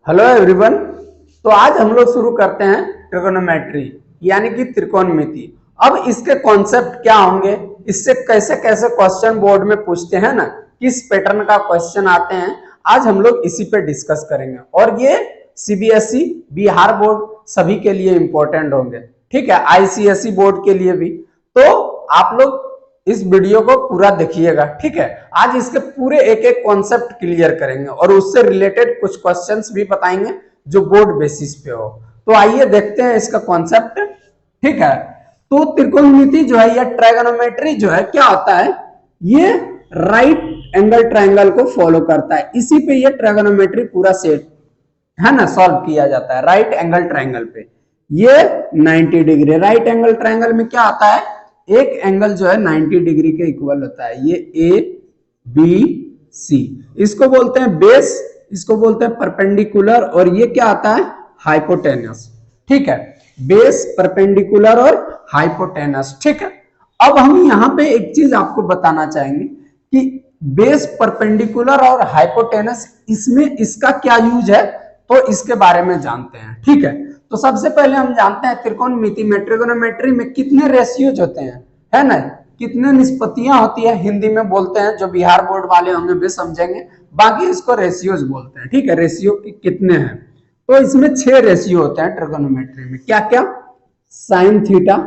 Hello everyone. तो आज हम लोग शुरू करते हैं ट्रिगोनोमेट्री यानी कि त्रिकोणमिति। अब इसके कॉन्सेप्ट क्या होंगे, इससे कैसे कैसे क्वेश्चन बोर्ड में पूछते हैं ना, किस पैटर्न का क्वेश्चन आते हैं, आज हम लोग इसी पे डिस्कस करेंगे। और ये सीबीएसई, बिहार बोर्ड सभी के लिए इंपॉर्टेंट होंगे, ठीक है, आईसीएसई बोर्ड के लिए भी। तो आप लोग इस वीडियो को पूरा देखिएगा, ठीक है। आज इसके पूरे एक एक कॉन्सेप्ट क्लियर करेंगे और उससे रिलेटेड कुछ क्वेश्चंस भी बताएंगे जो बोर्ड बेसिस पे हो। तो आइए देखते हैं इसका कॉन्सेप्ट, ठीक है। तो त्रिकोणमिति जो है या ट्रायगोनोमेट्री जो है क्या होता है, ये राइट एंगल ट्रायंगल को फॉलो करता है। इसी पे ये ट्रायगोनोमेट्री पूरा सेट है ना सॉल्व किया जाता है, राइट एंगल ट्रायंगल पे। ये 90 डिग्री राइट एंगल ट्रायंगल में क्या आता है, एक एंगल जो है 90 डिग्री के इक्वल होता है। ये ए बी सी, इसको बोलते हैं बेस, इसको बोलते हैं परपेंडिकुलर, और ये क्या आता है, हाइपोटेनस, ठीक है। बेस, परपेंडिकुलर और हाइपोटेनस, ठीक है। अब हम यहाँ पे एक चीज आपको बताना चाहेंगे कि बेस, परपेंडिकुलर और हाइपोटेनस, इसमें इसका क्या यूज है, तो इसके बारे में जानते हैं, ठीक है। तो सबसे पहले हम जानते हैं त्रिकोणमिति में, ट्रिगोनोमेट्री में कितने रेशियोज होते हैं, है ना, कितने निष्पत्तियां होती है, हिंदी में बोलते हैं, जो बिहार बोर्ड वाले होंगे वे समझेंगे, बाकी इसको रेशियोज बोलते हैं, ठीक है। रेशियो कितने हैं, तो इसमें 6 रेशियो होते हैं ट्रिगोनोमेट्री में। क्या क्या, sine theta,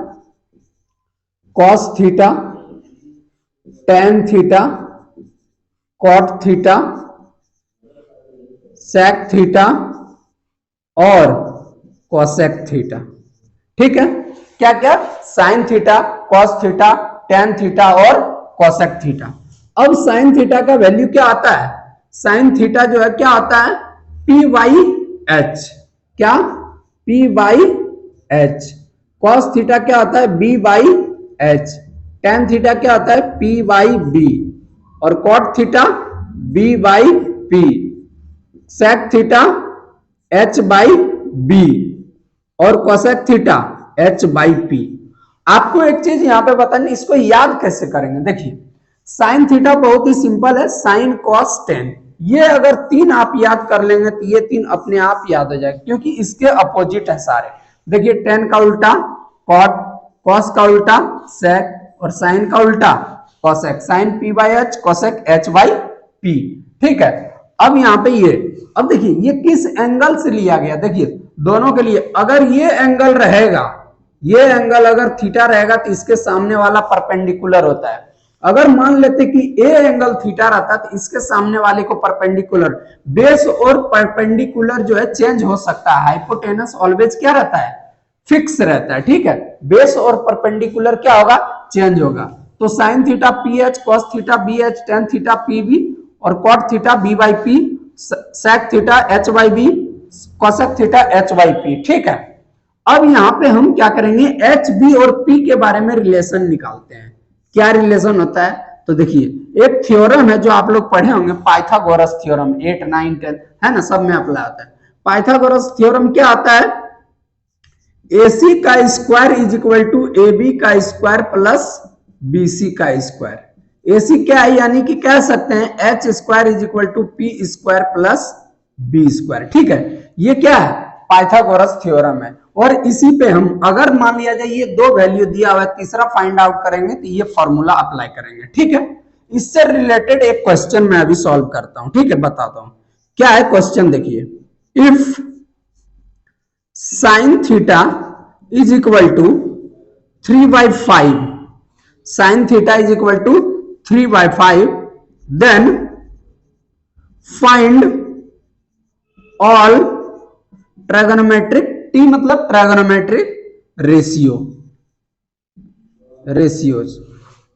cos theta, tan theta, cot theta, sec theta और कोसेक थीटा, ठीक है। क्या क्या, sine theta, cos theta, tan theta और कोसेक थीटा। अब साइन थीटा का वैल्यू क्या आता है, साइन थीटा जो है क्या आता है, पी वाई एच, क्या, P by H. Cos theta क्या आता है, B by H. Tan theta क्या आता है, पी वाई बी। और cot theta B by P. Sec theta H by B और cosec theta H by P. आपको एक चीज यहां पे बतानी, इसको याद कैसे करेंगे, देखिए साइन थीटा बहुत ही सिंपल है, साइन कॉस टेन, ये अगर 3 आप याद कर लेंगे तो ये 3 अपने आप याद हो जाएगा, क्योंकि इसके अपोजिट है सारे। देखिए टेन का उल्टा कॉट, कॉस का उल्टा सेक और साइन का उल्टा cosec, sine P by H, cosec H by P, ठीक है। अब यहाँ पे ये, अब देखिए ये किस एंगल से लिया गया, देखिए दोनों के लिए, अगर ये एंगल रहेगा, ये एंगल अगर थीटा रहेगा तो इसके सामने वाला परपेंडिकुलर होता है। अगर मान लेते कि ए एंगल थीटा रहता तो इसके सामने वाले को परपेंडिकुलर, बेस और परपेंडिकुलर जो है चेंज हो सकता है, हाइपोटेनस ऑलवेज क्या रहता है, फिक्स रहता है, ठीक है। बेस और परपेंडिकुलर क्या होगा, चेंज होगा। तो sine theta P H, cos theta B H, tan theta P B और cot theta B by P, sec theta H by B, cosec theta H by P, ठीक है। अब यहां पे हम क्या करेंगे, एच बी और पी के बारे में रिलेशन निकालते हैं। क्या रिलेशन होता है, तो देखिए एक थ्योरम है जो आप लोग पढ़े होंगे, पाइथागोरस थ्योरम, 8 9 10 है ना, सब में अप्लाई होता है। पाइथागोरस थ्योरम क्या आता है, AC का square is equal to AB का स्क्वायर प्लस BC का स्क्वायर। AC क्या है, यानी कि कह सकते हैं H square is equal to P square plus B square, ठीक है। ये क्या है, पाइथागोरस थ्योरम है। और इसी पे हम अगर मान लिया जाए ये 2 वैल्यू दिया हुआ है, तीसरा फाइंड आउट करेंगे तो ये फॉर्मूला अप्लाई करेंगे, ठीक है। इससे रिलेटेड एक क्वेश्चन मैं अभी सॉल्व करता हूं, ठीक है, बताता हूं क्या है क्वेश्चन। देखिए, if sine theta is equal to 3/5, sine theta is equal to 3/5, then find all trigonometric, T मतलब ट्रायगोनोमेट्रिक रेशियोज,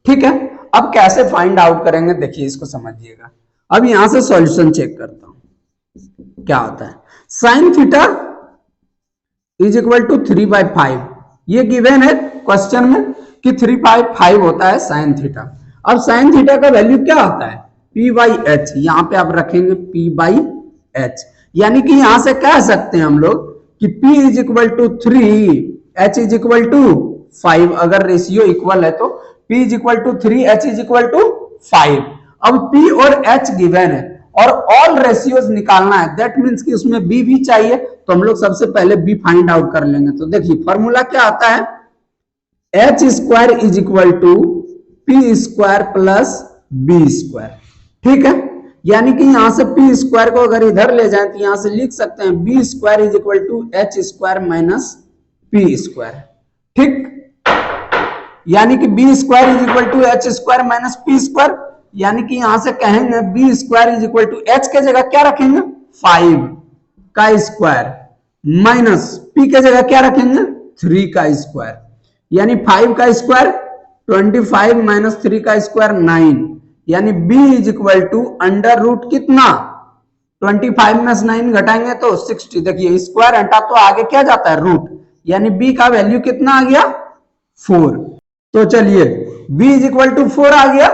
ठीक है। अब कैसे फाइंड आउट करेंगे, देखिए इसको समझिएगा। अब यहां से सॉल्यूशन चेक करता हूं क्या होता है। Sine theta is equal to 3/5, ये गिवन है क्वेश्चन में कि 3/5 होता है साइन थीटा। अब साइन थीटा का वैल्यू क्या होता है, पी बाई एच, यहां पे आप रखेंगे पी बाई एच, यानी कि यहां से कह सकते हैं हम लोग कि P is equal to 3, H is equal to 5, अगर रेशियो इक्वल है तो P is equal to 3, H is equal to 5। अब P और H गिवन है, और ऑल रेशियोज निकालना है, दैट मीन्स कि उसमें बी भी चाहिए, तो हम लोग सबसे पहले बी फाइंड आउट कर लेंगे। तो देखिए फॉर्मूला क्या आता है, H square is equal to P square plus B square, ठीक है। यानी कि यहां से पी स्क्वायर को अगर इधर ले जाए तो यहां से लिख सकते हैं B square is equal to H square minus P square, ठीक। यानी कि B square is equal to H square minus P square, यानी कि यहां से कहेंगे B square is equal to H के जगह क्या रखेंगे 5 का स्क्वायर माइनस पी के जगह क्या रखेंगे 3 का स्क्वायर, यानी 5 का स्क्वायर 25 माइनस 3 का स्क्वायर 9, यानी b is equal to under root कितना 25 में से 9 घटाएंगे तो 60। देखिए स्क्वायर हटा तो आगे क्या जाता है रूट, यानी b का वैल्यू कितना आ गया 4। तो चलिए b इज इक्वल टू 4 आ गया।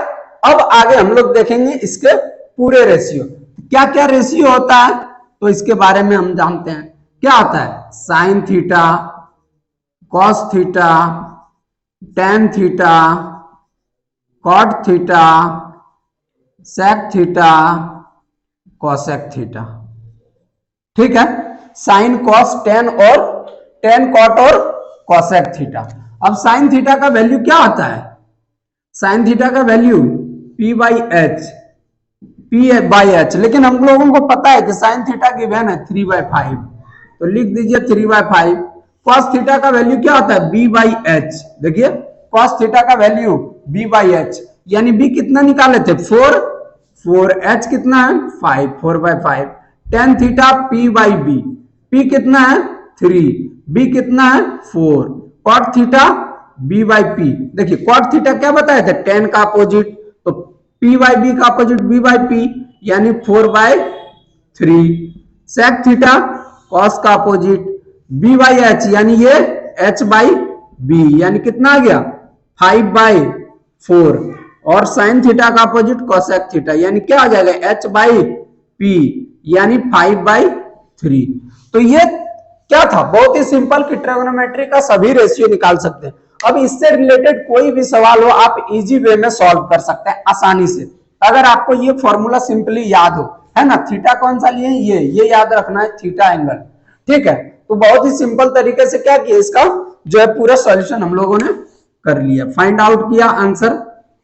अब आगे हम लोग देखेंगे इसके पूरे रेशियो, क्या क्या रेशियो होता है तो इसके बारे में हम जानते हैं। क्या आता है sine theta, cos theta, tan theta, cot theta, sec theta, cosec theta, ठीक है। साइन कॉस टेन और टेन कॉट और कॉसेक थीटा। अब साइन थीटा का वैल्यू क्या आता है, साइन थीटा का value p by H, p by H, लेकिन हम लोगों को पता है कि साइन थीटा गिवन है 3/5, तो लिख दीजिए 3/5। कॉस थीटा का वैल्यू क्या होता है b बाई एच, देखिए कॉस थीटा का वैल्यू b बाई एच, यानी b कितना निकाले थे 4, एच कितना है 5, 4/5। Tan theta p by B, p कितना है 3, b कितना है 4। Cot theta b by P, देखिए कॉट थीटा क्या बताए थे टेन का अपोजिट, तो p बाई बी का अपोजिट b बाई पी, यानी 4/3। सेक थीटा कॉस का अपोजिट b बाई एच, यानी ये h बाई बी, यानी कितना आ गया 5/4। और साइन थीटा का अपोजिट कॉसेक थीटा, यानी क्या आ जाएगा h बाई पी, यानी 5/3। तो ये क्या था, बहुत ही सिंपल कि ट्रिगोनोमेट्री का सभी रेशियो निकाल सकते हैं। अब इससे रिलेटेड कोई भी सवाल हो आप इजी वे में सॉल्व कर सकते हैं आसानी से, अगर आपको ये फॉर्मूला सिंपली याद हो, है ना। थीटा कौन सा लिए, ये याद रखना है थीटा एंगल, ठीक है। तो बहुत ही सिंपल तरीके से क्या किया, इसका जो है पूरा सॉल्यूशन हम लोगों ने कर लिया, फाइंड आउट किया। आंसर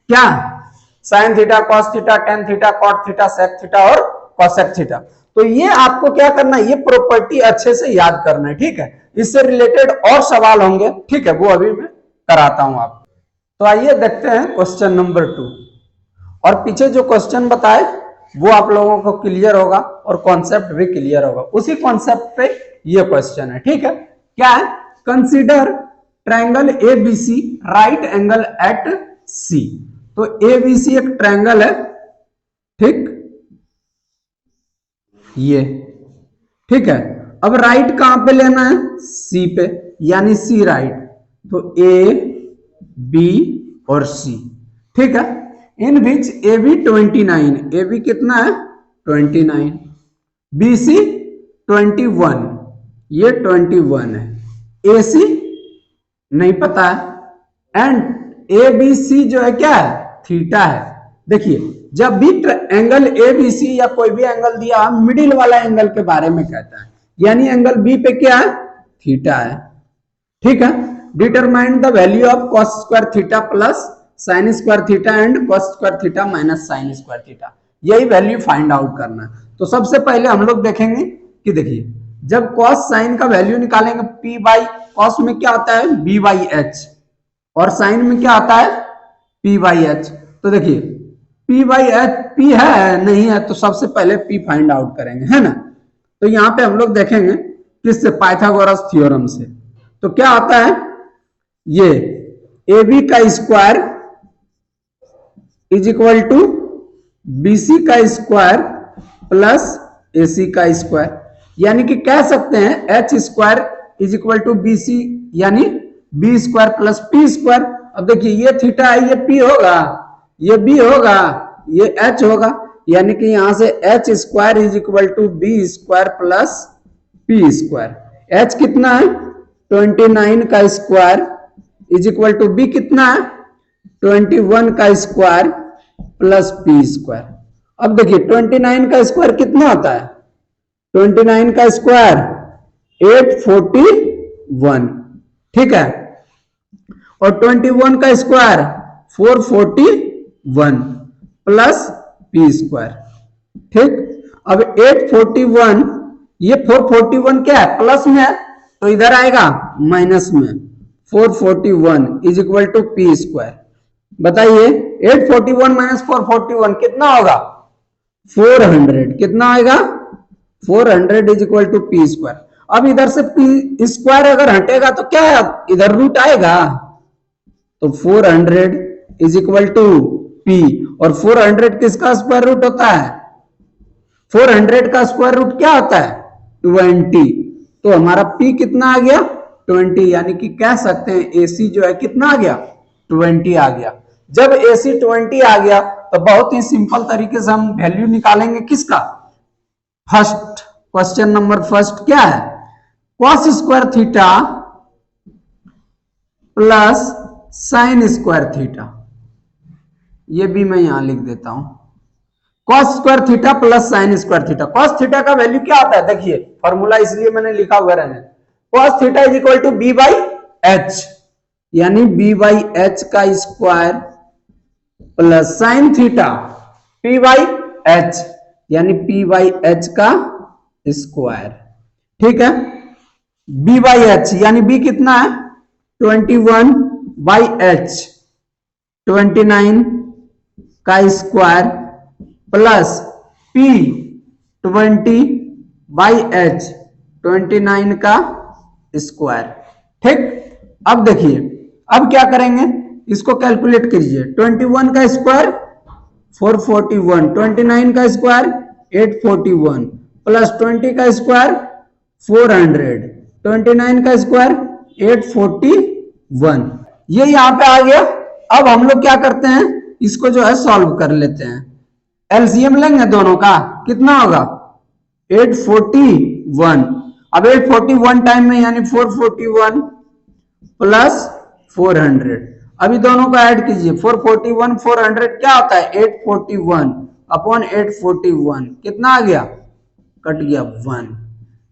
क्या, sine theta, cos theta, tan theta, cot theta, sec theta और कॉसेक थीटा। तो ये आपको क्या करना है, ये प्रॉपर्टी अच्छे से याद करना है, ठीक है। इससे रिलेटेड और सवाल होंगे, ठीक है, वो अभी मैं कराता हूं आपको। तो आइए देखते हैं क्वेश्चन नंबर 2, और पीछे जो क्वेश्चन बताए वो आप लोगों को क्लियर होगा और कॉन्सेप्ट भी क्लियर होगा, उसी कॉन्सेप्ट पे ये क्वेश्चन है, ठीक है। क्या है, consider triangle ABC right angle at C. तो एबीसी एक ट्रायंगल है, ठीक, ये, ठीक है। अब राइट कहां पे लेना है, सी पे, यानी सी राइट, तो ए बी और सी, ठीक है। इन विच ए बी 29, ए बी कितना है 29, बी सी 21, ये 21 है, ए सी नहीं पता है, एंड ए बी सी जो है क्या है थीटा है। देखिए जब भी एंगल ए बी सी या कोई भी एंगल दिया मिडिल वाला एंगल के बारे में कहता है, यानी एंगल बी पे क्या है थीटा है, ठीक है। Determine the value of cos square theta plus sine square theta and cos square theta minus sign square theta, यही वैल्यू फाइंड आउट करना है। तो सबसे पहले हम लोग देखेंगे कि देखिए जब कॉस साइन का वैल्यू निकालेंगे p बाई कॉस में क्या आता है b बाई एच, और साइन में क्या आता है p बाई एच। तो देखिए p बाई एच, p है नहीं है, तो सबसे पहले p फाइंड आउट करेंगे, है ना। तो यहाँ पे हम लोग देखेंगे किससे, पाइथागोरस थ्योरम से। तो क्या आता है, ये ए बी का square is equal to B C का स्क्वायर प्लस ए सी का स्क्वायर, यानी कि कह सकते हैं H square is equal to B C, यानी B square plus P square. अब देखिए ये थीटा है, ये पी होगा, ये बी होगा, ये एच होगा, यानी कि यहां से H square is equal to B square plus P square. H कितना है 29 का square is equal to B कितना है 21 का स्क्वायर प्लस पी स्क्वायर। अब देखिए 29 का स्क्वायर कितना होता है, 29 का स्क्वायर 841, ठीक है, और 21 का स्क्वायर 441 प्लस पी स्क्वायर, ठीक। अब 841, ये 441 क्या है, प्लस में है, तो इधर आएगा माइनस में, 441 is equal to P square. बताइए 841 माइनस 441 कितना होगा, 400, कितना आएगा, 400 is equal to P square. अब इधर से पी स्क्वायर अगर हटेगा तो क्या है, इधर रूट आएगा, तो 400 इज इक्वल टू पी, और 400 किसका स्क्वायर रूट होता है, 400 का स्क्वायर रूट क्या होता है, 20, तो हमारा p कितना आ गया, 20, यानी कि कह सकते हैं AC जो है कितना आ गया, 20 आ गया। जब AC 20 आ गया तो बहुत ही सिंपल तरीके से हम वैल्यू निकालेंगे किसका, फर्स्ट क्वेश्चन नंबर फर्स्ट क्या है, cos square theta plus sine square theta, ये भी मैं यहां लिख देता हूं, cos square theta plus sine square theta. cos theta का वैल्यू क्या आता है, देखिए फॉर्मूला इसलिए मैंने लिखा हुआ रहने, cos theta is equal to B by H, यानी बी बाई एच का square plus sine theta P by H, यानी पी बाई एच का स्क्वायर, ठीक है। बी बाई एच यानी बी कितना है, 21 बाई एच 29 का square plus P 20 by H 29 का स्क्वायर, ठीक। अब देखिए अब क्या करेंगे, इसको कैलकुलेट कीजिए, 21 का स्क्वायर 441, 29 का स्क्वायर 841 प्लस 20 का स्क्वायर 400, 29 का स्क्वायर 841, ये यहां पे आ गया। अब हम लोग क्या करते हैं, इसको जो है सॉल्व कर लेते हैं, एलसीएम लेंगे दोनों का, कितना होगा 841, अब 841 टाइम में यानी 441 प्लस 400, अभी दोनों को ऐड कीजिए, 441 400 क्या होता है 841 अपॉन 841, कितना आ गया, कट गया 1,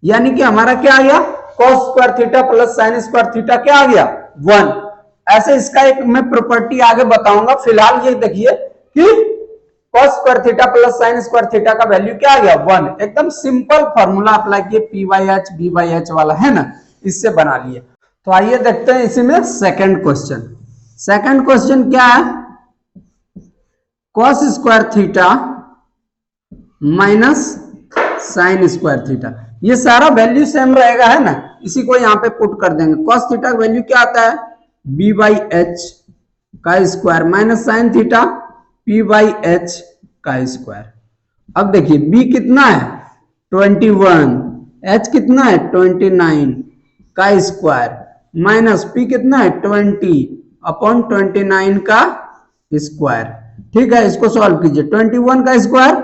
यानी कि हमारा क्या आ गया, cos square theta plus sine square theta क्या आ गया 1। ऐसे इसका एक मैं प्रॉपर्टी आगे बताऊंगा, फिलहाल ये देखिए कि cos square theta plus sine square theta का वैल्यू क्या आ गया 1, एकदम सिंपल फॉर्मूला अप्लाई किए, P by H B by H वाला है ना, इससे बना लिए। तो आइए देखते हैं इसी में सेकंड क्वेश्चन। सेकंड क्वेश्चन क्या है, cos square theta minus sign square theta, ये सारा वैल्यू सेम रहेगा है ना, इसी को यहां पे पुट कर देंगे। cos थीटा का वैल्यू क्या आता है, b बाई एच का square minus sine theta p by H का स्क्वायर। अब देखिए b कितना है 21, h कितना है 29 का स्क्वायर माइनस p कितना है 20 अपॉन 29 का स्क्वायर, ठीक है। इसको सॉल्व कीजिए, 21 का स्क्वायर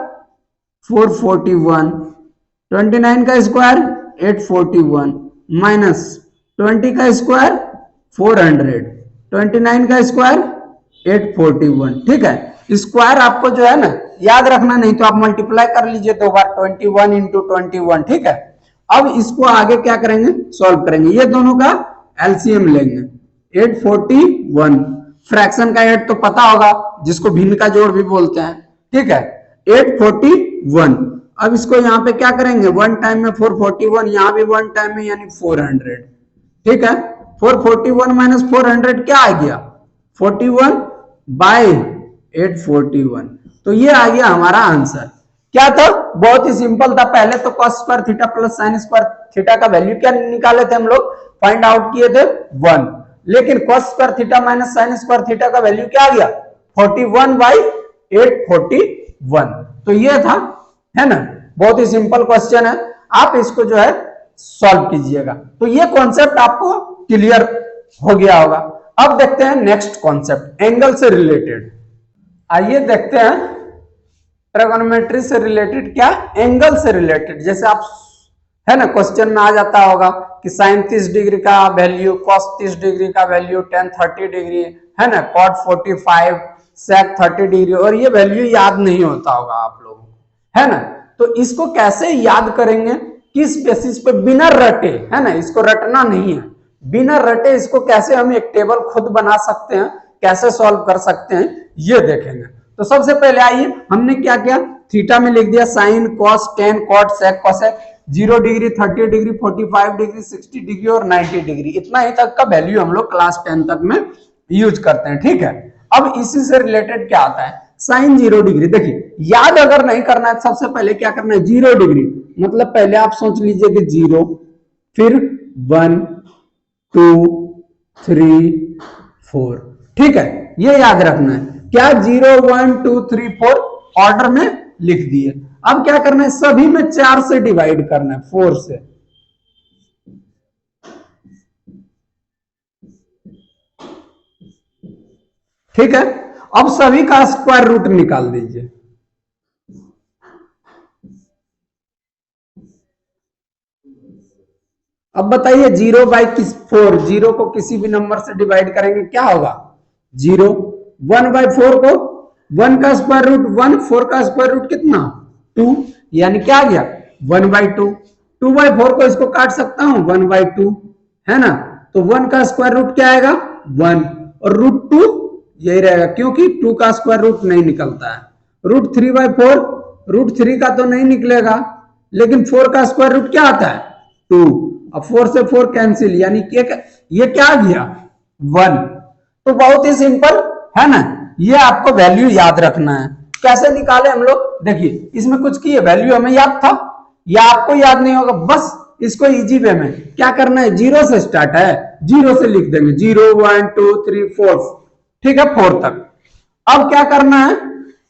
441, 29 का स्क्वायर 841 माइनस 20 का स्क्वायर 400, 29 का स्क्वायर 841, ठीक है। स्क्वायर आपको जो है ना याद रखना, नहीं तो आप मल्टीप्लाई कर लीजिए दो बार, 21 इंटू 21, ठीक है। अब इसको आगे क्या करेंगे, सॉल्व करेंगे, ये दोनों का एलसीएम लेंगे, 841 फ्रैक्शन का 8 तो पता होगा, जिसको भिन्न का जोड़ भी बोलते हैं, ठीक है, 841। अब इसको यहाँ पे क्या करेंगे, वन टाइम में 441, यहाँ भी वन टाइम में यानी 400, ठीक है। 441 माइनस 400 क्या आ गया 41 बाय 841, तो ये आ गया हमारा आंसर। क्या था, बहुत ही सिंपल था, पहले तो cos square theta plus sine square theta का वैल्यू क्या निकाले थे हम लोग, फाइंड आउट किए थे 1, लेकिन cos square theta minus sign square theta का वैल्यू क्या आ गया 41 बाई 841, तो ये था, है ना, बहुत ही सिंपल क्वेश्चन है, आप इसको जो है सॉल्व कीजिएगा। तो ये कॉन्सेप्ट आपको क्लियर हो गया होगा। अब देखते हैं नेक्स्ट कॉन्सेप्ट, एंगल से रिलेटेड। आइए देखते हैं ट्रिगोनोमेट्री से रिलेटेड, क्या एंगल से रिलेटेड, जैसे आप है ना क्वेश्चन में आ जाता होगा कि साइन 30 डिग्री का वैल्यू, cos 30 डिग्री का वैल्यू, tan 30 डिग्री, है ना, cot 45, sec 30 डिग्री, और ये वैल्यू याद नहीं होता होगा आप लोगों को, है ना। तो इसको कैसे याद करेंगे, किस बेसिस पे, बिना रटे, है ना, इसको रटना नहीं है, बिना रटे इसको कैसे हम एक टेबल खुद बना सकते हैं, कैसे सॉल्व कर सकते हैं, ये देखेंगे। तो सबसे पहले आइए, हमने क्या किया, थीटा में लिख दिया sine cos tan cot sec cosec, 0 degree 30 degree 45 degree 60 degree और 90 डिग्री, इतना ही तक का वैल्यू हम लोग क्लास 10 तक में यूज करते हैं, ठीक है। अब इसी से रिलेटेड क्या आता है, साइन 0 डिग्री। देखिए याद अगर नहीं करना है, सबसे पहले क्या करना है, 0 डिग्री मतलब पहले आप सोच लीजिए कि 0, फिर 1 2 3 4, ठीक है, ये याद रखना है। क्या 0 1 2 3 4 ऑर्डर में लिख दिए। अब क्या करना है, सभी में 4 से डिवाइड करना है, 4 से, ठीक है। अब सभी का स्क्वायर रूट निकाल दीजिए। अब बताइए 0 बाई 4, 0 को किसी भी नंबर से डिवाइड करेंगे क्या होगा, 0। 1 बाई 4 को 1 का स्क्वायर रूट 1, 4 का स्क्वायर रूट कितना 2, यानी क्या आ गया 1 बाई 2। 2 बाई 4 को इसको काट सकता हूं 1 बाई 2, है ना। तो 1 का स्क्वायर रूट क्या आएगा 1, और रूट 2 यही रहेगा, क्योंकि 2 का स्क्वायर रूट नहीं निकलता है। रूट 3 बाई 4, रूट 3 का तो नहीं निकलेगा, लेकिन 4 का स्क्वायर रूट क्या आता है 2। अब 4 से 4 कैंसिल, यानी ये क्या आ गया 1। तो बहुत ही सिंपल है ना, ये आपको वैल्यू याद रखना है। कैसे निकाले हम लोग, देखिए इसमें कुछ की वैल्यू हमें याद था, या आपको याद नहीं होगा, बस इसको इजी वे में क्या करना है, 0 से स्टार्ट है, 0 से लिख देंगे 0 1 2 3 4, ठीक है, 4 तक। अब क्या करना है,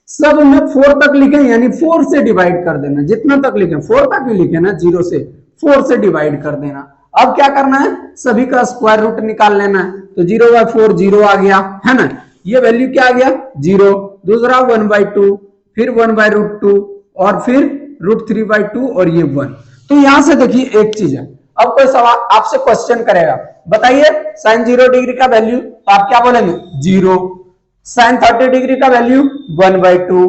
सब में 4 तक लिखे, यानी 4 से डिवाइड कर देना, जितना तक लिखे 4 तक ही लिखे ना, 0 से 4 से डिवाइड कर देना। अब क्या करना है, सभी का स्क्वायर रूट निकाल लेना है। तो 0 बाई 4 0 आ गया, है ना, ये वैल्यू क्या आ गया 0। दूसरा 1 बाई 2, फिर 1 बाई रूट 2, और फिर रूट 3 बाई 2, और ये 1। तो यहां से देखिए एक चीज है, अब कोई सवाल आपसे क्वेश्चन करेगा, बताइए साइन 0 डिग्री का वैल्यू, तो आप क्या बोलेंगे 0। साइन 30 डिग्री का वैल्यू 1 बाई 2,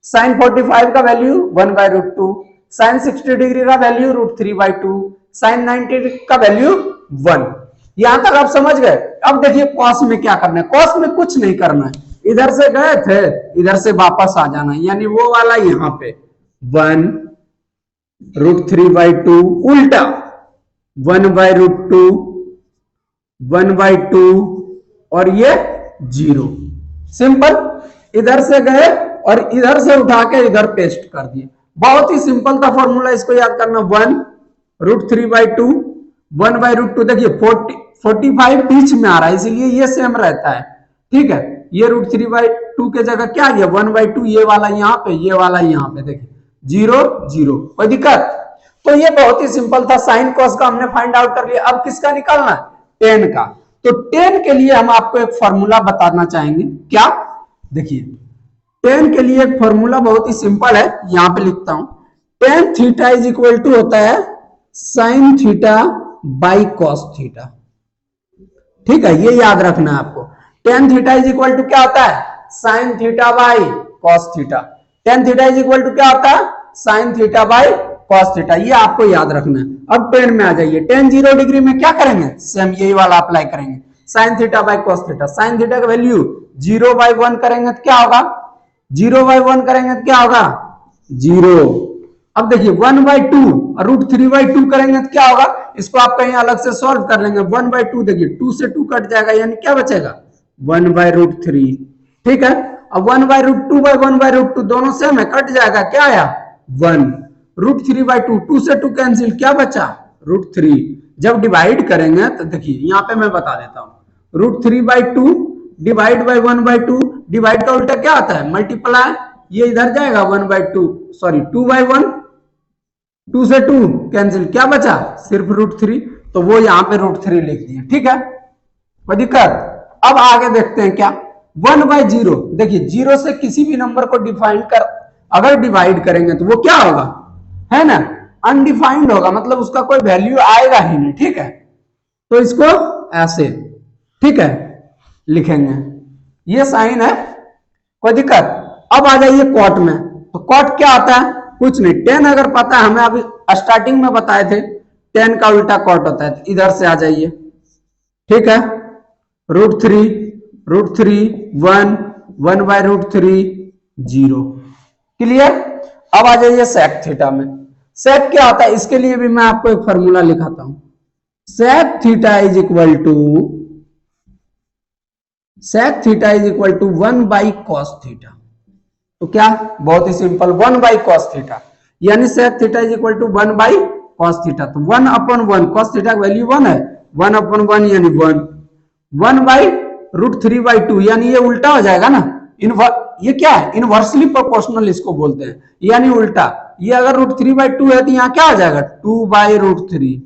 साइन 45 का value 1 by root 2, sine 60 degree का वैल्यू रूट 3 बाई 2, साइन 90 का वैल्यू 1। यहां तक आप समझ गए। अब देखिए कॉस में क्या करना है, कॉस में कुछ नहीं करना है, इधर से गए थे इधर से वापस आ जाना, यानी वो वाला यहां पे 1 रूट 3 बाई 2, उल्टा 1 बाई रूट 2, 1 बाई 2, और ये 0। सिंपल, इधर से गए और इधर से उठा के इधर पेस्ट कर दिए, बहुत ही सिंपल था फॉर्मूला, इसको याद करना। 1 रूट 3 बाई 2, 1 बाई रूट 2, देखिए 45 बीच में आ रहा है, इसीलिए ये सेम रहता है, ठीक है। ये रूट 3 बाई 2 के जगह क्या आ गया 1 बाई 2, ये वाला यहाँ पे, ये वाला यहाँ पे, देखिए 0 0, कोई दिक्कत। तो ये बहुत ही सिंपल था, साइन कॉस का हमने फाइंड आउट कर लिया। अब किसका निकालना है, टेन का। तो टेन के लिए हम आपको एक फॉर्मूला बताना चाहेंगे, क्या, देखिए टेन के लिए एक फॉर्मूला बहुत ही सिंपल है, यहां पे लिखता हूं, tan theta is equal to होता है sine theta by cos theta, ठीक है, ये याद रखना है आपको। Tan theta is equal to क्या होता है, sine theta by cos theta. Tan theta is equal to क्या होता है, sine theta by cos theta, ये आपको याद रखना है। अब टेन में आ जाइए, टेन 0 डिग्री में क्या करेंगे, सेम यही वाला अप्लाई करेंगे, sign theta by cos theta. Sign theta का वैल्यू 0 बाई 1 करेंगे तो क्या होगा, 0 बाई 1 करेंगे तो क्या होगा 0। अब देखिए 1 बाई 2 और रूट 3 बाई 2 करेंगे तो क्या होगा, इसको आप कहीं अलग से सॉल्व कर लेंगे। 1 बाई 2, देखिए 2 से 2 कट जाएगा, यानी क्या बचेगा 1 बाई रूट 3, ठीक है। अब 1 by root 2 by 1 by root 2 दोनों सेम है, कट जाएगा, क्या आया 1। रूट 3 बाई 2, 2 से 2 कैंसिल, क्या बचा रूट 3। जब डिवाइड करेंगे तो देखिए यहाँ पे मैं बता देता हूं, root 3 by 2 divide by 1 by 2, divide का उल्टा क्या आता है मल्टीप्लाई, ये इधर जाएगा 1 बाई 2, सॉरी 2 बाई 1, 2 से 2 कैंसिल, क्या बचा सिर्फ रूट 3, तो वो यहाँ पे रूट 3 लिख दिया, ठीक है, कोई दिक्कत। अब आगे देखते हैं क्या, 1 बाई 0, देखिए 0 से किसी भी नंबर को डिफाइन कर अगर डिवाइड करेंगे तो वो क्या होगा, है ना, अनडिफाइंड होगा, मतलब उसका कोई वैल्यू आएगा ही नहीं, ठीक है। तो इसको ऐसे, ठीक है, लिखेंगे, ये साइन है कोई दिक्कत? अब आ जाइए कॉट में। तो कॉट क्या आता है? कुछ नहीं, टेन अगर पता है हमें, अभी स्टार्टिंग में बताए थे टेन का उल्टा कॉट होता है। तो इधर से आ जाइए, ठीक है। √3, √3 1, 1/√3 0। क्लियर? अब आ जाइए सेक थीटा में। सेक क्या होता है इसके लिए भी मैं आपको एक फॉर्मूला लिखाता हूं। Sec theta is equal to 1/cos theta. तो क्या? बहुत ही सिंपल, 1/cos थीटा, यानी sec theta is equal to 1/cos theta. तो 1/1, cos थीटा की वैल्यू 1 है, 1/1 यानी 1, 1/√3/2 यानी ये उल्टा हो जाएगा ना। ये क्या है? इनवर्सली प्रोपोर्शनल इसको बोलते हैं, यानी उल्टा। ये अगर √3/2 है तो यहाँ क्या आ जाएगा? 2/√3।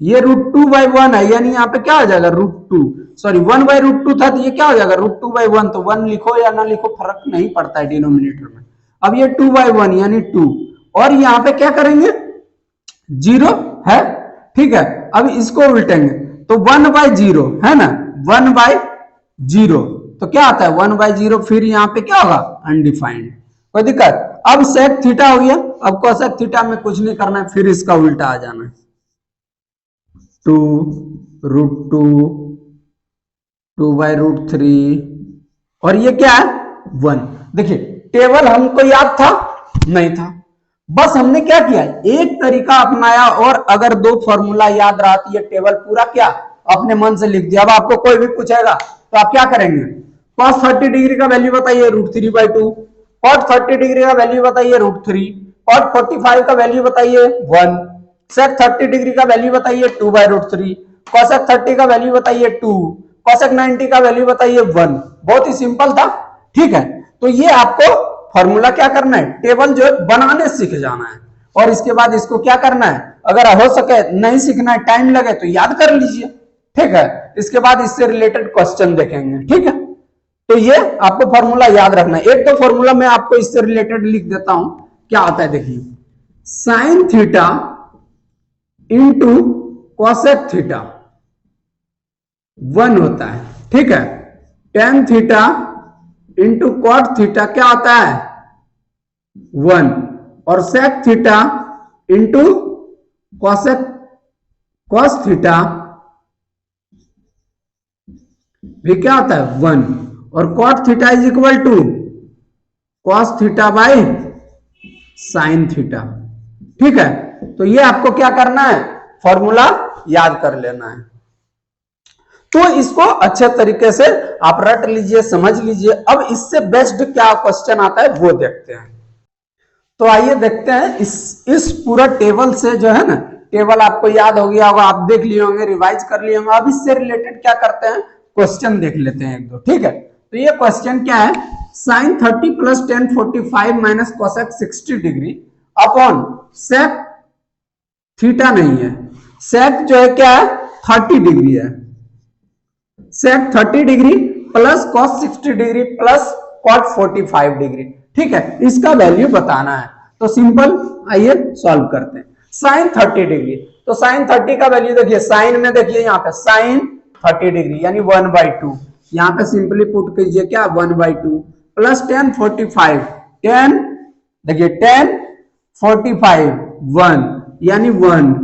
ये √2/1 है, यानी यहाँ पे क्या हो जाएगा? √2, सॉरी 1/√2 था तो ये क्या हो जाएगा? √2/1। तो 1 लिखो या ना लिखो फर्क नहीं पड़ता है डिनोमिनेटर में। अब ये 2/1 यानी 2, और यहाँ पे क्या करेंगे? 0 है, ठीक है। अब इसको उल्टेंगे तो 1/0 है ना, 1/0। तो क्या आता है? 1/0, फिर यहाँ पे क्या होगा? अनडिफाइंड। कोई दिक्कत? अब सेक थीटा हो गया। अब कोसेक थीटा में कुछ नहीं करना है, फिर इसका उल्टा आ जाना है, 2√2, 2/√3, और ये क्या है? 1। देखिए टेबल हमको याद था? नहीं था। बस हमने क्या किया? एक तरीका अपनाया, और अगर दो फॉर्मूला याद रहा तो ये टेबल पूरा क्या अपने मन से लिख दिया। अब आपको कोई भी पूछेगा तो आप क्या करेंगे? cos 30 डिग्री का वैल्यू बताइए, √3/2। cot 30 डिग्री का वैल्यू बताइए, √3। cot 45 का वैल्यू बताइए, 1। sec 30 डिग्री का वैल्यू बताइए, 2/√3। cosec 30 का वैल्यू बताइए, 2। cosec 90 का वैल्यू बताइए, 1। बहुत ही सिंपल था, ठीक है। तो ये आपको फॉर्मूला क्या करना है? टेबल जो बनाने सीख जाना है, और इसके बाद इसको क्या करना है? अगर हो सके नहीं सीखना है, टाइम लगे तो याद कर लीजिए, ठीक है। इसके बाद इससे रिलेटेड क्वेश्चन देखेंगे, ठीक है। तो ये आपको फॉर्मूला याद रखना है। एक तो फॉर्मूला मैं आपको इससे रिलेटेड लिख देता हूं, क्या आता है देखिए, sine theta into cosec theta 1 होता है, ठीक है। Tan theta into cot theta क्या आता है? 1। और sec theta into cosec cos theta भी क्या आता है? 1। और cot theta is equal to cos theta by sine theta, ठीक है। तो ये आपको क्या करना है? फॉर्मूला याद कर लेना है। तो इसको अच्छे तरीके से आप रट लीजिए, समझ लीजिए। अब इससे बेस्ट क्या क्वेश्चन आता है वो देखते हैं। तो आइए देखते हैं इस पूरा टेबल से, जो है ना, टेबल आपको याद हो गया होगा, आप देख लिए होंगे, रिवाइज कर लिए होंगे। अब इससे रिलेटेड क्या करते हैं? क्वेश्चन देख लेते हैं एक दो, ठीक है। तो ये क्वेश्चन क्या है? Sine 30 plus tan 45 minus cosec 60 degree upon sec theta नहीं है, सेक जो है क्या है? 30 डिग्री है। Sec 30 degree plus cos 60 degree plus cot 45 degree, ठीक है। इसका वैल्यू बताना है। तो सिंपल, आइए सॉल्व करते हैं। साइन 30 डिग्री, तो साइन 30 का वैल्यू देखिए, साइन में देखिए यहाँ पे साइन 30 डिग्री यानी 1/2। यहाँ पे सिंपली पुट कीजिए क्या? 1/2 प्लस 10 45, 10 देखिए 10 45 1 यानी 1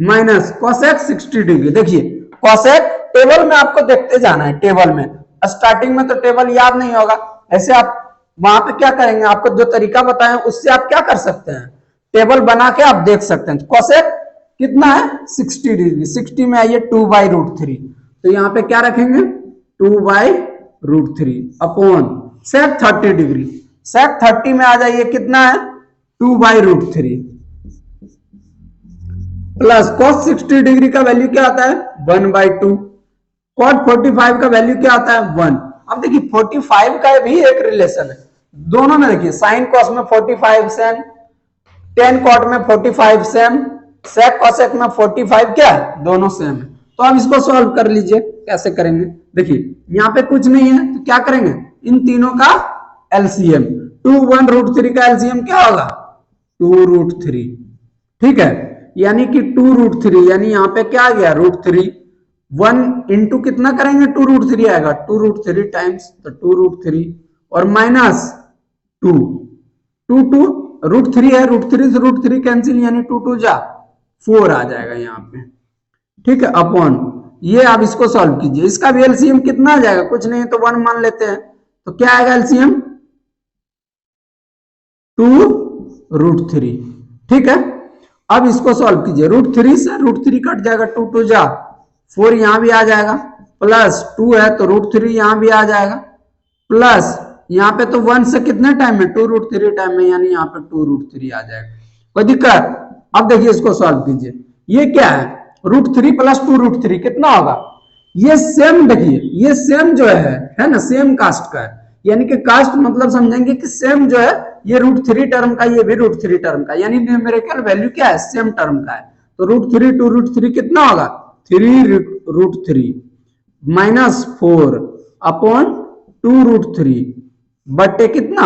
माइनस कोसेक 60 डिग्री। देखिए कोसेक टेबल में आपको देखते जाना है, टेबल में स्टार्टिंग में तो टेबल याद नहीं होगा, ऐसे आप वहां पे क्या करेंगे? आपको जो तरीका बताया उससे आप क्या कर सकते हैं? टेबल बना के आप देख सकते हैं। कोसेक कितना है? 60 डिग्री। 60 में आइए 2/√3, तो यहाँ पे क्या रखेंगे? 2/√3 अपॉन सेक 30 डिग्री। सेक 30 में आ जाइए कितना है? 2/√3 प्लस कॉस 60 डिग्री का वैल्यू क्या आता है? 1/2। कॉट 45 का वैल्यू क्या आता है? 1। अब देखिए 45 का भी एक रिलेशन है दोनों में। देखिए साइन कॉस में 45 सेम, टेन कॉट में 45 सेम, सेक कॉसेक में 45 क्या है? दोनों सेम है। तो अब इसको सॉल्व कर लीजिए। कैसे करेंगे? देखिए यहाँ पे कुछ नहीं है तो क्या करेंगे? इन तीनों का एलसीएम, 2 1√3 का एलसीएम क्या होगा? 2√3, ठीक है। यानी कि 2√3 यानी यहाँ पे क्या आ गया? √3। 1 इंटू कितना करेंगे? 2√3 आएगा, 2√3 टाइम्स, तो 2√3 और माइनस 2, 2 √3 है, √3 से √3 कैंसिल, यानी 2 2 जा 4 आ जाएगा यहाँ पे। ठीक है, अपॉन ये आप इसको सॉल्व कीजिए। इसका भी एलसीएम कितना आ जाएगा, कुछ नहीं तो 1 मान लेते हैं, तो क्या आएगा एलसीएम 2√3। ठीक है, अब इसको सॉल्व कीजिए, √3 से √3 कट जाएगा, 2 2 जा 4 यहां भी आ जाएगा, प्लस 2 है तो √3 यहां भी आ जाएगा, प्लस यहाँ पे तो 1 से कितने टाइम में 2√3 टाइम में, यानी यहाँ पे 2√3 आ जाएगा। कोई दिक्कत? अब देखिए इसको सॉल्व कीजिए, ये क्या है √3 प्लस 2√3 कितना होगा, ये सेम, देखिए ये सेम जो है ना, सेम कास्ट का है, यानी कि कास्ट मतलब समझेंगे कि सेम जो है ये √3 टर्म का, ये भी √3 टर्म का, यानी न्यूमेरिकल वैल्यू क्या है, सेम टर्म का है। तो √3 2√3 कितना होगा 3√3 माइनस 4 अपॉन 2√3 बटे कितना,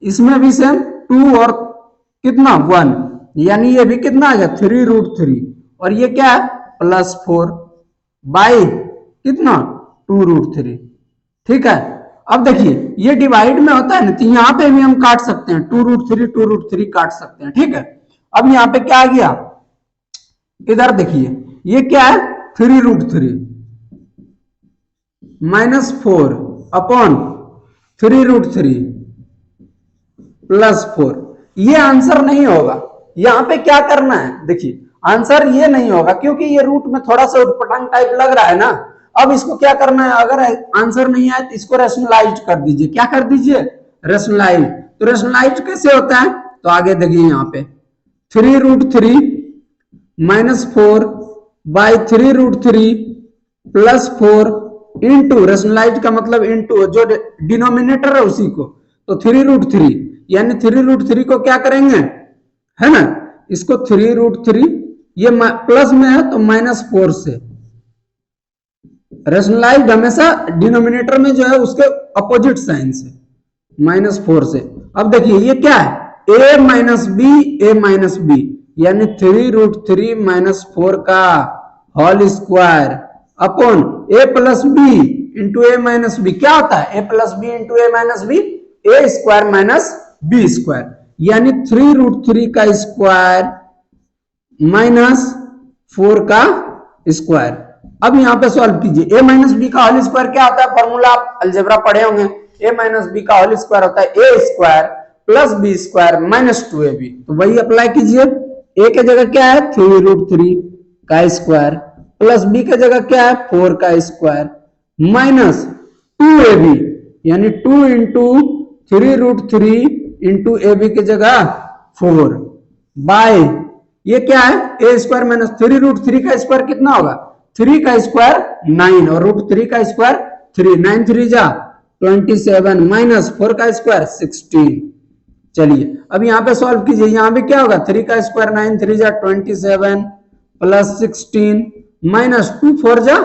इसमें भी सेम 2 और कितना 1, यानी ये भी कितना आ गया 3√3, और ये क्या है प्लस 4 बाई कितना 2√3। ठीक है, अब देखिए ये डिवाइड में होता है ना, तो यहां पे भी हम काट सकते हैं, 2√3 काट सकते हैं। ठीक है, अब यहां पे क्या आ गया, इधर देखिए ये क्या है 3√3 माइनस 4 अपॉन 3√3 प्लस 4, ये आंसर नहीं होगा। यहां पे क्या करना है, देखिए आंसर ये नहीं होगा, क्योंकि ये रूट में थोड़ा सा उटपटांग टाइप लग रहा है ना। अब इसको क्या करना है, अगर आंसर नहीं आए तो इसको रेशनलाइज कर दीजिए। क्या कर दीजिए, रेशनलाइज। तो रेशनलाइज कैसे होता है, तो आगे देखिए यहाँ पे 3√3 minus 4 by 3√3 plus 4 into, rationalise का मतलब इंटू, जो डिनोमिनेटर है उसी को, तो 3√3, यानी 3√3 को क्या करेंगे, है ना, इसको 3√3, ये प्लस में है तो -4 से, रेशनलाइज हमेशा डिनोमिनेटर में जो है उसके अपोजिट साइन से, -4 से। अब देखिए ये क्या है, a माइनस बी, यानी 3√3 माइनस 4 का whole square upon a plus B into A minus B, क्या होता है a plus B into A minus B, A square minus B square, यानी 3√3 का स्क्वायर माइनस 4 का स्क्वायर। अब यहां पे सॉल्व कीजिए, a माइनस बी का होल स्क्वायर क्या होता है, फॉर्मूला आप अलजेब्रा पढ़े होंगे, a माइनस बी का होल स्क्वायर होता है a square plus B square minus 2ab। तो वही अप्लाई कीजिए, a के जगह क्या है 3√3 का स्क्वायर, प्लस बी के जगह क्या है 4 का स्क्वायर, माइनस 2ab, यानी 2 इंटू 3√3 इंटू ए बी की जगह 4 बाय, ये क्या है ए स्क्वायर माइनस 3√3 का स्क्वायर कितना होगा, 3 का स्क्वायर 9 और √3 का स्क्वायर 3, 9 3 जा 27 माइनस 4 का स्क्वायर 16। चलिए अब यहां पे सॉल्व कीजिए, यहां पे क्या होगा 3 का स्क्वायर 9 3 जा 27 प्लस 16 माइनस 2 4 जा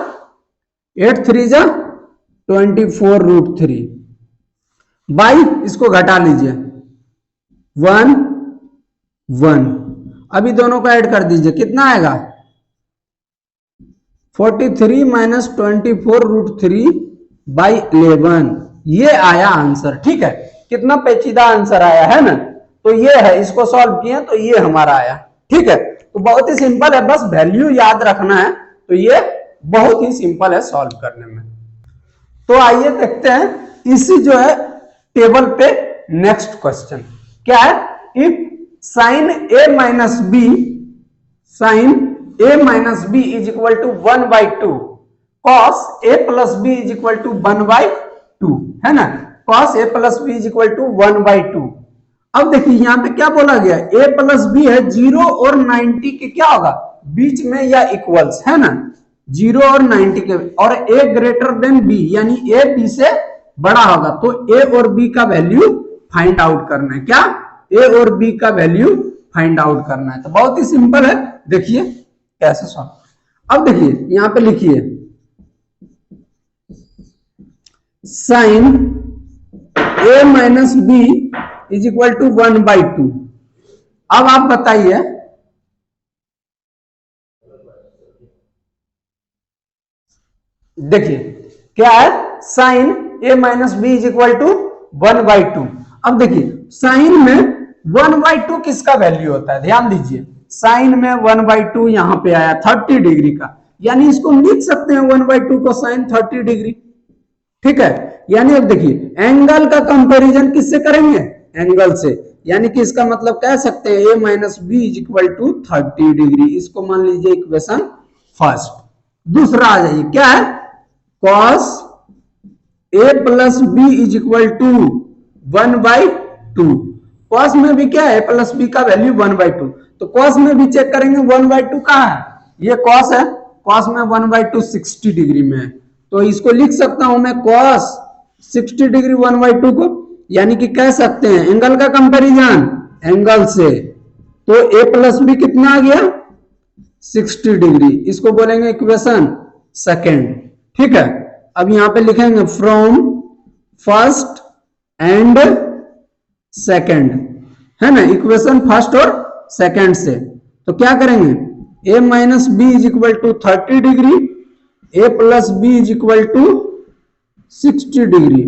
8 3 जा 24√3 बाई, इसको घटा लीजिए 1 1, अभी दोनों को ऐड कर दीजिए, कितना आएगा 43 माइनस 24√3 बाई 11, ये आया आंसर। ठीक है, कितना पेचीदा आंसर आया है ना, तो ये है, इसको सॉल्व किए तो ये हमारा आया। ठीक है, तो बहुत ही सिंपल है, बस वैल्यू याद रखना है, तो ये बहुत ही सिंपल है सॉल्व करने में। तो आइए देखते हैं इसी जो है टेबल पे नेक्स्ट क्वेश्चन क्या है, if sine A minus B, sine a minus B is equal to 1/2, cos a plus B is equal to 1/2, है ना, cos a plus B is equal to 1/2। अब देखिए यहां पे क्या बोला गया, a प्लस बी है, 0 और 90 के क्या होगा बीच में या इक्वल्स, है ना, 0 और 90 के, और a ग्रेटर देन b, यानी a b से बड़ा होगा, तो a और b का वैल्यू फाइंड आउट करना है। क्या, a और b का वैल्यू फाइंड आउट करना है। तो बहुत ही सिंपल है, देखिए कैसे सॉल्व। अब देखिए यहां पे लिखिए sine a minus B is equal to 1/2। अब आप बताइए, देखिए क्या है, sine a minus B is equal to 1/2। अब देखिए साइन में 1/2 किसका वैल्यू होता है, ध्यान दीजिए, साइन में 1/2 यहां पे आया 30 डिग्री का, यानी इसको लिख सकते हैं 1/2 को साइन 30 डिग्री। ठीक है, यानी अब देखिए एंगल का कंपैरिजन किससे करेंगे, एंगल से, यानी कि इसका मतलब कह सकते हैं a minus B is equal to 30 degree. इसको मान लीजिए इक्वेशन फर्स्ट। दूसरा आ जाइए, क्या है, cos a plus B is equal to 1/2। cos में भी क्या है, a प्लस बी का वैल्यू 1/2, तो cos में भी चेक करेंगे 1/2 कहां है, ये cos है, cos में 1/2 60 डिग्री में है, तो इसको लिख सकता हूं मैं cos 60 डिग्री 1/2 को, यानी कि कह सकते हैं एंगल का कंपैरिजन एंगल से, तो a प्लस बी कितना आ गया 60 डिग्री, इसको बोलेंगे इक्वेशन सेकेंड। ठीक है, अब यहां पे लिखेंगे फ्रॉम फर्स्ट एंड सेकेंड, है ना, इक्वेशन फर्स्ट और सेकेंड से, तो क्या करेंगे a minus B is equal to 30 degree, a plus B is equal to 60 degree.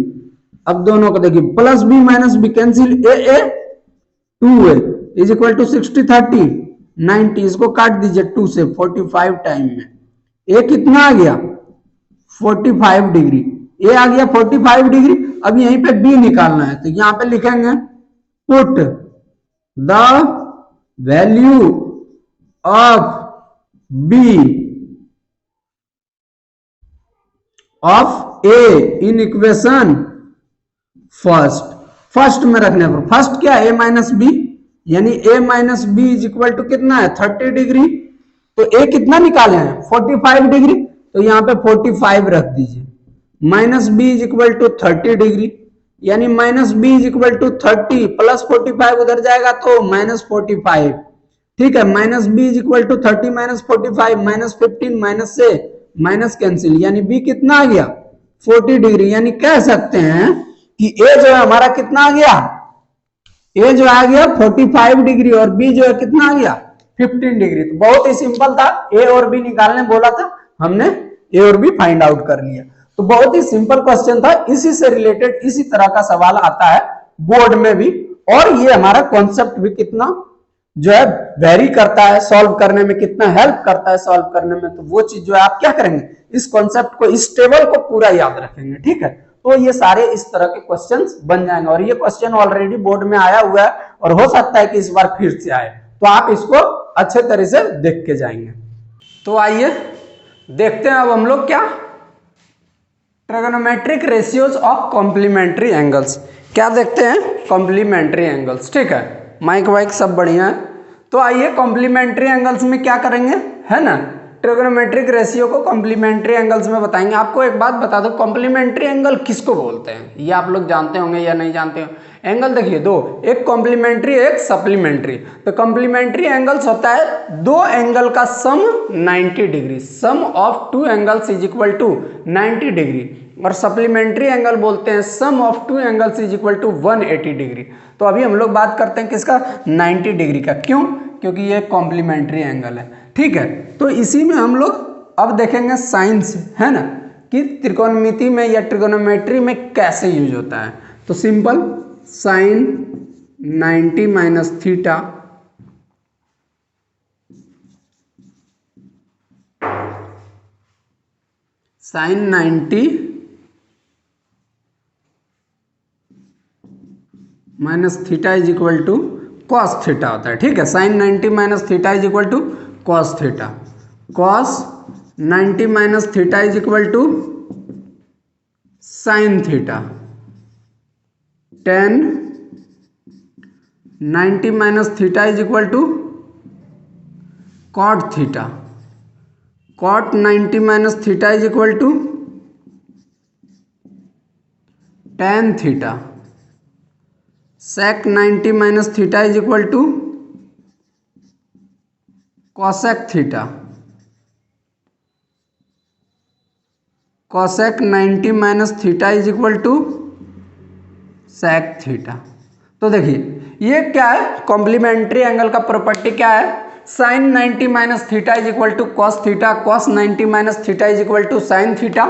अब दोनों को देखिए, plus B minus B cancel, A 2a is equal to 60 30 90, इसको काट दीजिए 2 से 45 टाइम में, a कितना आ गया 45 डिग्री, a आ गया 45 डिग्री। अब यहीं पे b निकालना है, तो यहां पे लिखेंगे put the value of b of a in equation first में रखने पर, फर्स्ट क्या है a माइनस बी, यानी a minus B is equal to कितना है 30 डिग्री, तो a कितना निकाले हैं 45 डिग्री, तो यहां पे 45 रख दीजिए, minus B is equal to 30 degree, यानी minus B is equal to 30 plus 45 उधर जाएगा तो माइनस 45। ठीक है, minus B is equal to 30 minus 45 minus 15, minus से माइनस कैंसिल, यानी b कितना आ गया 40 डिग्री, यानी कह सकते हैं कि a जो है हमारा कितना आ गया, a जो आ गया 45 डिग्री और b जो है कितना आ गया 15 डिग्री। तो बहुत ही सिंपल था, a और b निकालने बोला था, हमने a और b फाइंड आउट कर लिया। तो बहुत ही सिंपल क्वेश्चन था, इसी से रिलेटेड इसी तरह का सवाल आता है बोर्ड में भी, और ये हमारा कॉन्सेप्ट भी कितना जो है वेरी करता है सॉल्व करने में, कितना हेल्प करता है सॉल्व करने में, तो वो चीज जो है आप क्या करेंगे, इस कॉन्सेप्ट को, इस टेबल को पूरा याद रखेंगे। ठीक है, तो ये सारे इस तरह के क्वेश्चंस बन जाएंगे, और ये क्वेश्चन ऑलरेडी बोर्ड में आया हुआ है और हो सकता है कि इस बार फिर से आए, तो आप इसको अच्छे तरह से देख के जाएंगे। तो आइए देखते हैं अब हम लोग क्या, trigonometric ratios of complementary angles, क्या देखते हैं कॉम्प्लीमेंट्री एंगल्स। ठीक है, माइक वाइक सब बढ़िया है। तो आइए कॉम्प्लीमेंट्री एंगल्स में क्या करेंगे, है ना, ट्रिगोनोमेट्रिक रेशियो को कॉम्प्लीमेंट्री एंगल्स में बताएंगे। आपको एक बात बता दो, कॉम्प्लीमेंट्री एंगल किसको बोलते हैं, ये आप लोग जानते होंगे या नहीं जानते हो। एंगल देखिए दो, एक कॉम्प्लीमेंट्री एक सप्लीमेंट्री। तो कॉम्प्लीमेंट्री एंगल्स होता है दो एंगल का sum 90 degree, sum of two angles is equal to 90 degree, और सप्लीमेंट्री एंगल बोलते हैं sum of two angles is equal to 180 degree. तो अभी हम लोग बात करते हैं किसका, 90 डिग्री का, क्यों, क्योंकि ये कॉम्प्लीमेंट्री एंगल है। ठीक है, तो इसी में हम लोग अब देखेंगे साइंस, है ना, कि त्रिकोणमिति में या ट्रिगोनोमेट्री में कैसे यूज होता है। तो simple sine 90 minus theta sine 90 minus theta is equal to cos theta होता है। ठीक है, sine 90 minus theta is equal to cos theta, cos 90 minus theta is equal to sine theta, tan 90 minus theta is equal to cot theta, cot 90 minus theta is equal to tan theta, sec 90 minus theta is equal to cosec theta, cosec 90 minus theta is equal to sec theta. तो देखिए ये क्या है, complementary angle का property क्या है, sine 90 minus theta is equal to cos theta, cos 90 minus theta is equal to sine theta,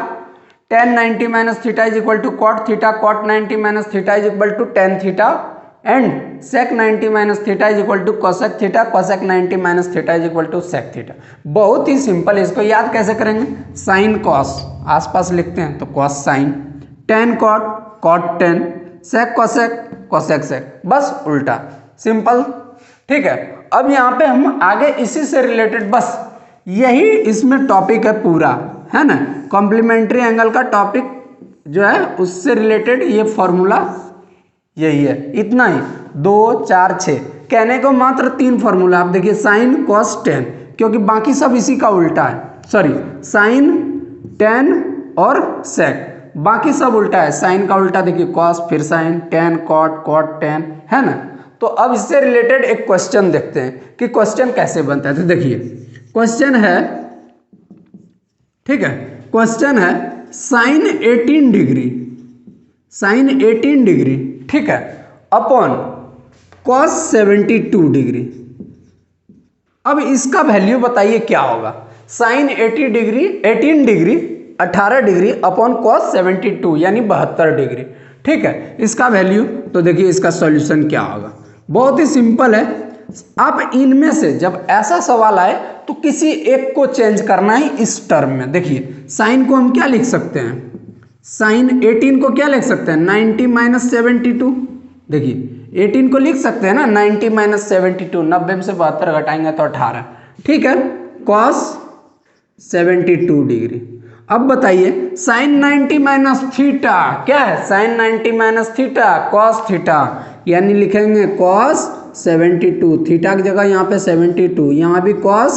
tan 90 minus theta is equal to cot theta, cot 90 minus theta is equal to tan theta, and sec 90 minus theta is equal to cosec theta, cosec 90 minus theta is equal to sec theta. बहुत ही simple है, इसको याद कैसे करेंगे, sine cos आसपास लिखते हैं तो cos sine, tan cot, cot tan, sec cosec, cosec sec, बस उल्टा, सिंपल। ठीक है, अब यहाँ पे हम आगे इसी से रिलेटेड, बस यही इसमें टॉपिक है पूरा, है ना, कॉम्प्लीमेंट्री एंगल का टॉपिक जो है उससे रिलेटेड ये फॉर्मूला यही है, इतना ही, 2 4 6, कहने को मात्र 3 फॉर्मूला। आप देखिए साइन कॉस टेन, क्योंकि बाकी सब इसी का उल्टा है, सॉरी साइन टेन और सेक, बाकी सब उल्टा है। साइन का उल्टा देखिए कॉस, फिर sine, tan cot, cot tan, है ना। तो अब इससे रिलेटेड एक क्वेश्चन देखते हैं कि क्वेश्चन कैसे बनता है। तो देखिए क्वेश्चन है, ठीक है, क्वेश्चन है साइन 18 डिग्री, साइन 18 डिग्री, ठीक है, अपॉन कॉस 72 डिग्री। अब इसका वैल्यू बताइए क्या होगा, sine 18 degree 18 degree upon cos 72 यानी 72 डिग्री, ठीक है, इसका वैल्यू। तो देखिए इसका सॉल्यूशन क्या होगा, बहुत ही सिंपल है। आप इनमें से जब ऐसा सवाल आए तो किसी एक को चेंज करना है इस टर्म में। देखिए साइन को हम क्या लिख सकते हैं, साइन 18 को क्या लिख सकते हैं, 90 माइनस 72। देखिए 18 को लिख सकते हैं ना 90 माइनस 72, 90 में से 72 घटाएंगे तो 18, ठीक है, कॉस 72 डिग्री। अब बताइए साइन 90 माइनस थीटा क्या है, sine 90 minus theta cos theta, यानी लिखेंगे कॉस 72, थीटा की जगह यहाँ पे 72, यहाँ भी कॉस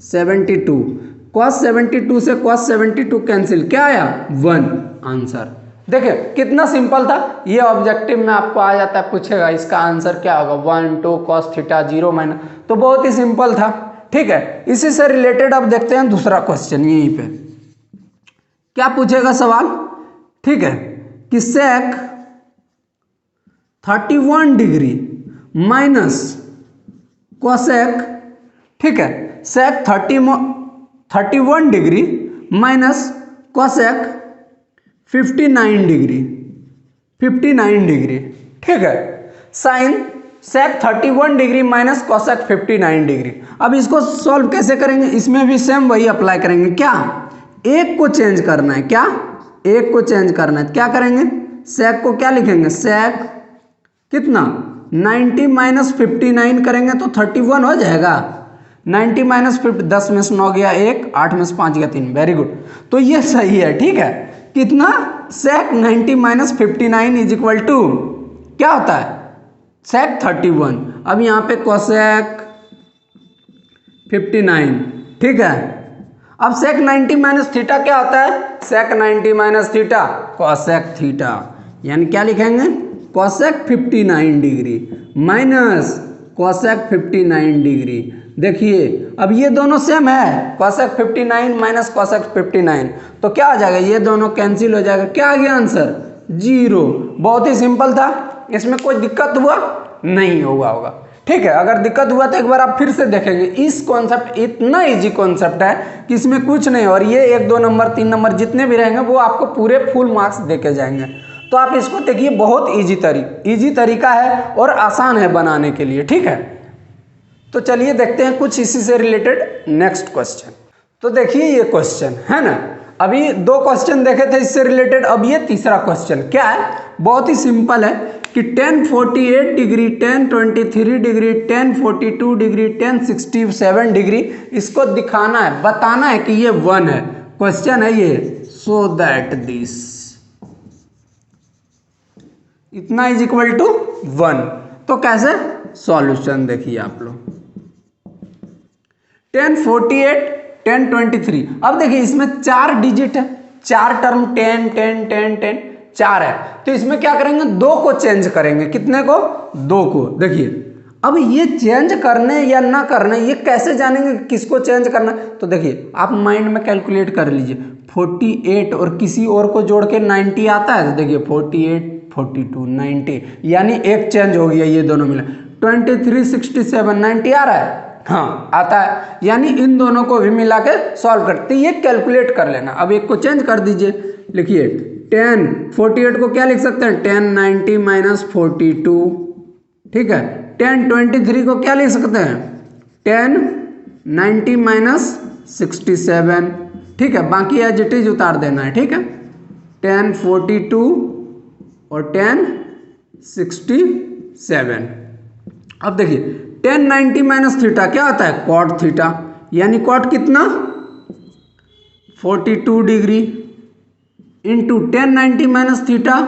72, कॉस 72 से कॉस 72 कैंसिल, क्या आया 1 आंसर। देखिए कितना सिंपल था, ये ऑब्जेक्टिव में आपको आ जाता है, पूछेगा इसका आंसर क्या होगा, 1 2 कॉस थीटा 0 माइनस, तो बहुत ही सिंपल था, ठीक है। इसी से रिलेटेड अब देखते हैं दूसरा क्वेश्चन, यहीं पे क्या पूछेगा सवाल, ठीक है, कि सेक 31 डिग्री माइनस कोसेक, ठीक है, सेक 31 डिग्री माइनस कोसेक 59 डिग्री, ठीक है, साइन सेक 31 डिग्री माइनस कोसेक 59 डिग्री। अब इसको सॉल्व कैसे करेंगे, इसमें भी सेम वही अप्लाई करेंगे, क्या एक को चेंज करना है, क्या एक को चेंज करना है, क्या करेंगे, सेक को क्या लिखेंगे, सेक कितना 90 माइनस 59 करेंगे तो 31 हो जाएगा, 90 माइनस 50, 10 में से 9 गया 1, 8 में से 5 गया 3, वेरी गुड, तो ये सही है, ठीक है। कितना, सेक 90 माइनस 59 इज इक्वल टू क्या होता है, सेक 31। अब यहाँ पे कोसेक 59, ठीक है, अब सेक 90 माइनस थीटा क्या होता है, सेक 90 माइनस थीटा कोसेक थीटा, यानी क्या लिखेंगे, cosec 59 degree minus cosec 59 degree. देखिए अब ये दोनों सेम है, कोसेक 59 माइनस कोसेक 59, तो क्या आ जाएगा, ये दोनों कैंसिल हो जाएगा, क्या आ गया आंसर 0। बहुत ही सिंपल था, इसमें कोई दिक्कत हुआ नहीं होगा, ठीक है। अगर दिक्कत हुआ तो एक बार आप फिर से देखेंगे, इस कॉन्सेप्ट इतना इजी कॉन्सेप्ट है कि इसमें कुछ नहीं, और ये 1 2 नंबर 3 नंबर जितने भी रहेंगे वो आपको पूरे फुल मार्क्स देके जाएंगे। तो आप इसको देखिए, बहुत इजी तरीका है और आसान है बनाने के लिए, ठीक है। तो चलिए देखते हैं कुछ इसी से रिलेटेड नेक्स्ट क्वेश्चन। तो देखिए ये क्वेश्चन है ना, अभी 2 क्वेश्चन देखे थे इससे रिलेटेड, अब ये तीसरा क्वेश्चन क्या है, बहुत ही सिंपल है कि tan 48 degree, tan 23 degree, tan 42 degree, tan 67 degree, इसको दिखाना है, बताना है कि ये 1 है, क्वेश्चन है ये, सो दैट दिस इतना इज इक्वल टू 1। तो कैसे सॉल्यूशन देखिए आप लोग, tan 48 tan 23, अब देखिए इसमें 4 डिजिट है, 4 टर्म 10 10 10 10 4 है, तो इसमें क्या करेंगे, 2 को चेंज करेंगे, कितने को, 2 को। देखिए अब ये चेंज करने या ना करने, ये कैसे जानेंगे किसको चेंज करना, तो देखिए आप माइंड में कैलकुलेट कर लीजिए, 48 और किसी और को जोड़ के 90 आता है, तो देखिए 48 42 90, यानी एक चेंज हो गया, ये दोनों मिला 23 67 90 आ रहा है, हाँ आता है, यानी इन दोनों को भी मिला के सॉल्व करते, ये कैलकुलेट कर लेना। अब एक को चेंज कर दीजिए, लिखिए 10 48 को क्या लिख सकते हैं 10 90 माइनस 42, ठीक है। 10 23 को क्या लिख सकते हैं 10 90 माइनस 67, ठीक है। बाकी एज इट इज उतार देना है, ठीक है। 10 42 और 10 67। अब देखिए 10 90 माइनस थीटा क्या होता है कॉट थीटा, यानी कॉट कितना 42 degree into 10 90 minus theta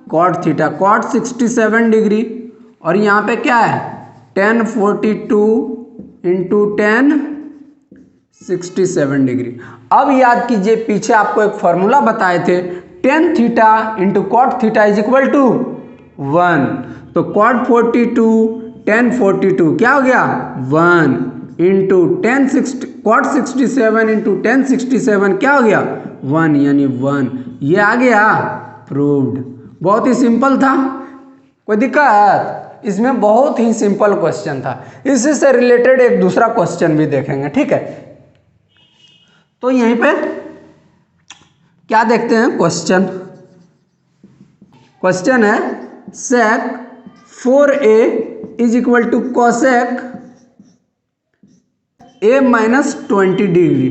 cot theta, cot 67 degree. और यहाँ पे क्या है 10 42 इंटू 10 67 डिग्री। अब याद कीजिए पीछे आपको एक फॉर्मूला बताए थे, tan theta into cot theta is equal to 1। तो कॉट 42 10 42 क्या हो गया 1 इंटू 10 कॉट 67 इंटू 10 67 क्या हो गया 1, यानी 1। ये आ गया प्रूव्ड। बहुत ही सिंपल था, कोई दिक्कत? इसमें बहुत ही सिंपल क्वेश्चन था। इसी से रिलेटेड एक दूसरा क्वेश्चन भी देखेंगे, ठीक है। तो यहीं पे क्या देखते हैं क्वेश्चन, क्वेश्चन है sec 4a is equal to cosec a minus 20 degree,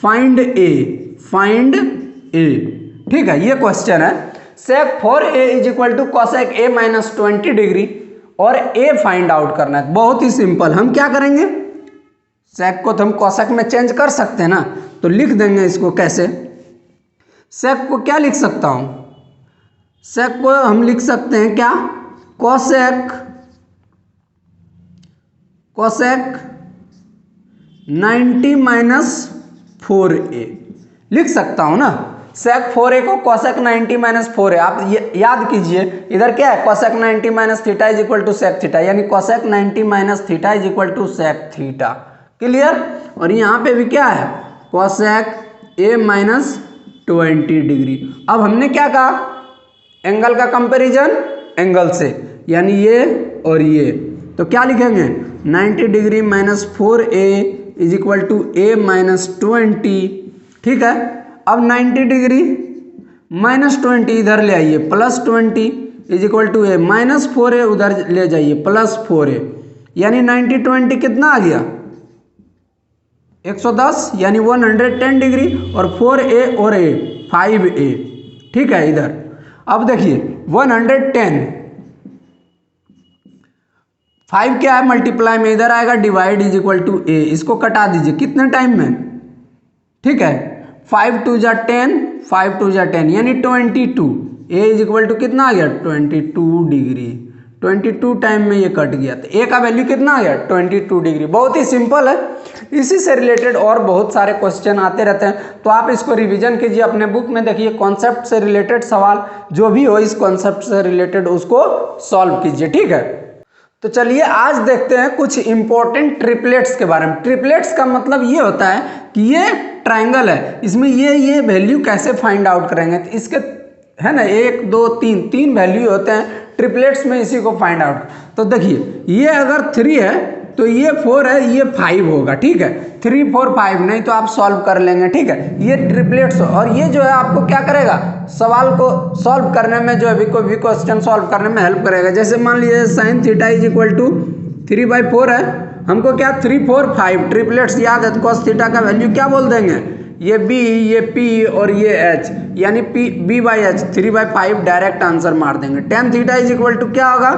find a, ठीक है। ये क्वेश्चन है sec 4a is equal to cosec a minus 20 degree और a फाइंड आउट करना है। बहुत ही सिंपल, हम क्या करेंगे sec को तो हम cosec में चेंज कर सकते हैं ना, तो लिख देंगे इसको कैसे। sec को क्या लिख सकता हूं, sec को हम लिख सकते हैं क्या cosec 90 माइनस 4a लिख सकता हूं ना। sec 4a को cosec 90 माइनस 4a, आप याद कीजिए इधर क्या है cosec 90 minus theta is equal to sec theta, यानी cosec 90 minus theta is equal to sec theta, clear. और यहाँ पे भी क्या है cosec a माइनस 20 डिग्री। अब हमने क्या कहा एंगल का कंपैरिजन एंगल से, यानी ये और ये, तो क्या लिखेंगे 90 degree minus 4a is equal to a minus 20, ठीक है। अब 90 डिग्री माइनस 20 इधर ले आइए plus 20 is equal to a minus 4a उधर ले जाइए प्लस 4a, यानी 90 20 कितना आ गया 110, यानी 110 डिग्री और 4a और a 5a, ठीक है इधर। अब देखिए 110 5 क्या है मल्टीप्लाई में इधर आएगा divide is equal to a, इसको कटा दीजिए कितने टाइम में, ठीक है 5 2 जा 10 5 2 जा 10 यानी 22, a इज इक्वल टू कितना आ गया 22 डिग्री, 22 टाइम में ये कट गया, तो a का वैल्यू कितना आ गया 22 डिग्री। बहुत ही सिंपल है, इसी से रिलेटेड और बहुत सारे क्वेश्चन आते रहते हैं, तो आप इसको रिवीजन कीजिए, अपने बुक में देखिए कॉन्सेप्ट से रिलेटेड सवाल जो भी हो इस कॉन्सेप्ट से रिलेटेड उसको सॉल्व कीजिए, ठीक है। तो चलिए आज देखते हैं कुछ इंपॉर्टेंट ट्रिपलेट्स के बारे में। ट्रिपलेट्स का मतलब ये होता है कि ये ट्राइंगल है, इसमें ये वैल्यू कैसे फाइंड आउट करेंगे, तो इसके है ना 1 2 3 वैल्यू होते हैं ट्रिपलेट्स में, इसी को फाइंड आउट। तो देखिए ये अगर 3 है तो ये 4 है, ये 5 होगा, ठीक है 3 4 5, नहीं तो आप सॉल्व कर लेंगे, ठीक है। ये ट्रिपलेट्स और ये जो है आपको क्या करेगा सवाल को सॉल्व करने में, जो है कोई भी क्वेश्चन सॉल्व करने में हेल्प करेगा। जैसे मान लीजिए sine theta is equal to 3/4 है, हमको क्या 3 4 5 ट्रिपलेट्स याद है, तो cos थीटा का वैल्यू क्या बोल देंगे, ये b ये p और ये h, यानी b/h 3/5 डायरेक्ट आंसर मार देंगे। tan theta is equal to क्या होगा,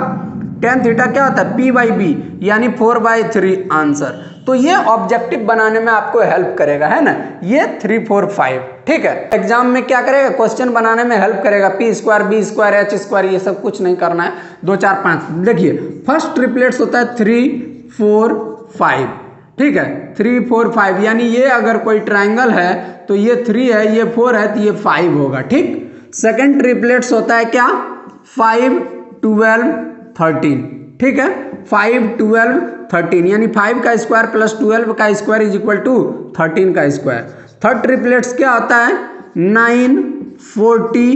tan थीटा क्या होता है p/b यानी 4/3 आंसर। तो ये ऑब्जेक्टिव बनाने में आपको हेल्प करेगा, है ना, ये 3 4 5, ठीक है। एग्जाम में क्या करेगा क्वेश्चन बनाने में हेल्प करेगा, p square b square h square ये सब कुछ नहीं करना है, 2 4 5। देखिए फर्स्ट ट्रिपलेट्स होता है 3 4 5, ठीक है 3 4 5, यानी ये अगर कोई ट्राइंगल है तो ये 3 है, ये 4 है, तो ये 5 होगा, ठीक। सेकंड ट्रिपलेट्स होता है क्या 5 12 13, ठीक है 5 12 13, यानी 5 का स्क्वायर प्लस 12 का स्क्वायर इज इक्वल टू 13 का स्क्वायर। थर्ड ट्रिपलेट्स क्या होता है 9 40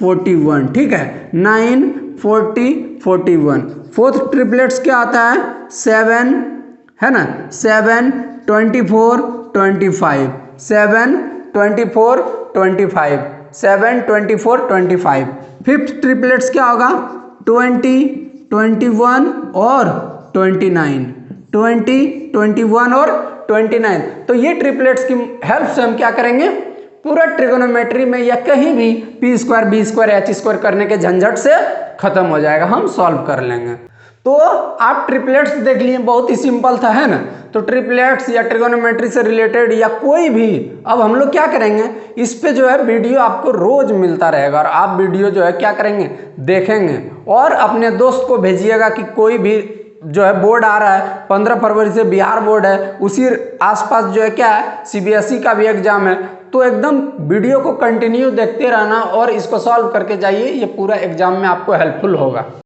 41, ठीक है 9 40 41। फोर्थ ट्रिपलेट्स क्या आता है 7 है ना, 7, 24, 25, 7, 24, 25, 7, 24, 25। फिफ्थ ट्रिपलेट्स क्या होगा, 20, 21 और 29, 20, 21 और 29। तो ये ट्रिपलेट्स की हेल्प से हम क्या करेंगे, पूरा ट्रिगोनोमेट्री में या कहीं भी P square B square H square करने के झंझट से खत्म हो जाएगा, हम सॉल्व कर लेंगे। तो आप ट्रिपलेट्स देख लिए, बहुत ही सिंपल था, है ना। तो ट्रिपलेट्स या ट्रिगोनोमेट्री से रिलेटेड या कोई भी, अब हम लोग क्या करेंगे, इस पे जो है वीडियो आपको रोज मिलता रहेगा और आप वीडियो जो है क्या करेंगे, देखेंगे और अपने दोस्त को भेजिएगा कि कोई भी जो है बोर्ड आ रहा है 15 फरवरी से बिहार बोर्ड है, उसी आसपास जो है क्या है सीबीएसई का भी एग्जाम है। तो एकदम वीडियो को कंटिन्यू देखते रहना और इसको सॉल्व करके जाइए, ये पूरा एग्जाम में आपको हेल्पफुल होगा।